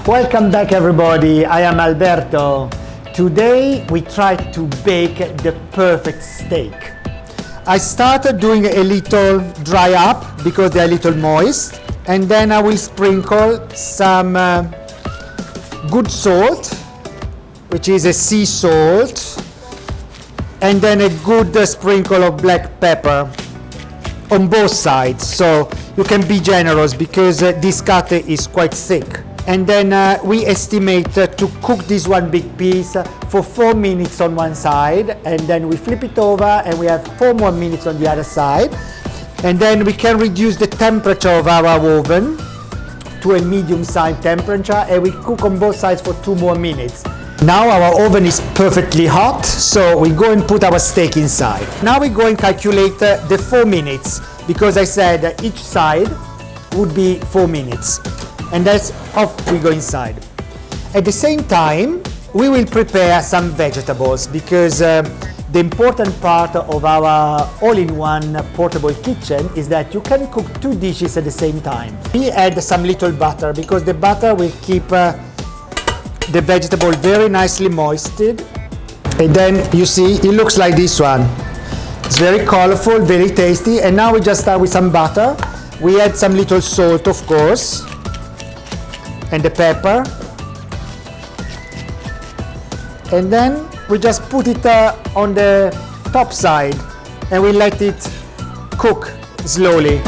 Welcome back everybody, I am Alberto. Today we try to bake the perfect steak. I started doing a little dry up because they are a little moist, and then I will sprinkle some good salt, which is a sea salt, and then a good sprinkle of black pepper on both sides, so you can be generous because this cut is quite thick. And then we estimate to cook this one big piece for 4 minutes on one side, and then we flip it over and we have 4 more minutes on the other side. And then we can reduce the temperature of our oven to a medium-sized temperature, and we cook on both sides for 2 more minutes. Now our oven is perfectly hot, so we go and put our steak inside. Now we go and calculate the 4 minutes, because I said that each side would be 4 minutes. And that's off we go inside. At the same time, we will prepare some vegetables, because the important part of our all-in-one portable kitchen is that you can cook 2 dishes at the same time. We add some little butter because the butter will keep the vegetable very nicely moistened. And then you see it looks like this one. It's very colorful, very tasty. And now we just start with some butter. We add some little salt, of course, and the pepper, and then we just put it on the top side and we let it cook slowly.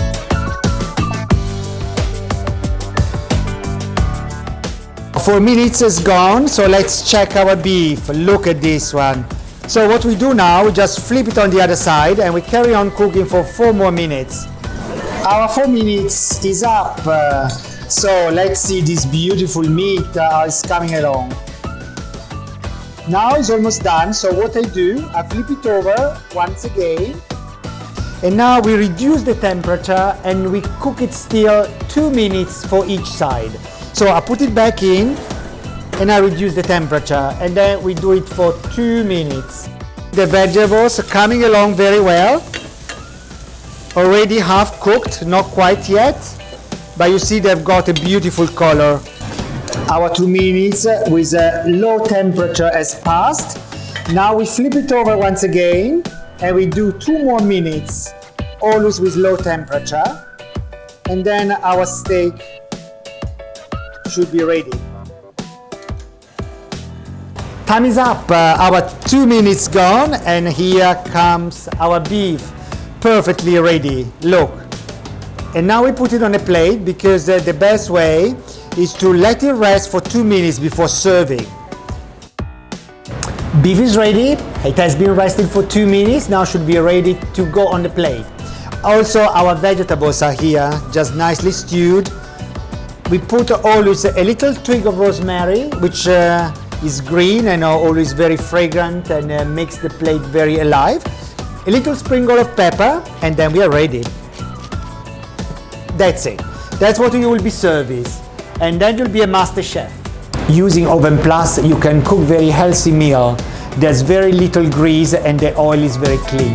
Four minutes is gone, so let's check our beef. Look at this one. So what we do now, we just flip it on the other side and we carry on cooking for 4 more minutes. Our 4 minutes is up. So let's see this beautiful meat is coming along. Now it's almost done, so what I do, I flip it over once again, and now we reduce the temperature and we cook it still 2 minutes for each side. So I put it back in and I reduce the temperature, and then we do it for 2 minutes. The vegetables are coming along very well, already half cooked, not quite yet. But you see they've got a beautiful color. Our 2 minutes with a low temperature has passed. Now we flip it over once again and we do 2 more minutes, always with low temperature. And then our steak should be ready. Time is up, our 2 minutes gone, and here comes our beef, perfectly ready. Look. And now we put it on a plate, because the best way is to let it rest for 2 minutes before serving. Beef is ready. It has been resting for 2 minutes. Now should be ready to go on the plate. Also, our vegetables are here, just nicely stewed. We put always a little twig of rosemary, which is green and always very fragrant and makes the plate very alive. A little sprinkle of pepper, and then we are ready. That's it. That's what you will be serving. And then you'll be a master chef. Using Oven Plus, you can cook very healthy meal. There's very little grease and the oil is very clean.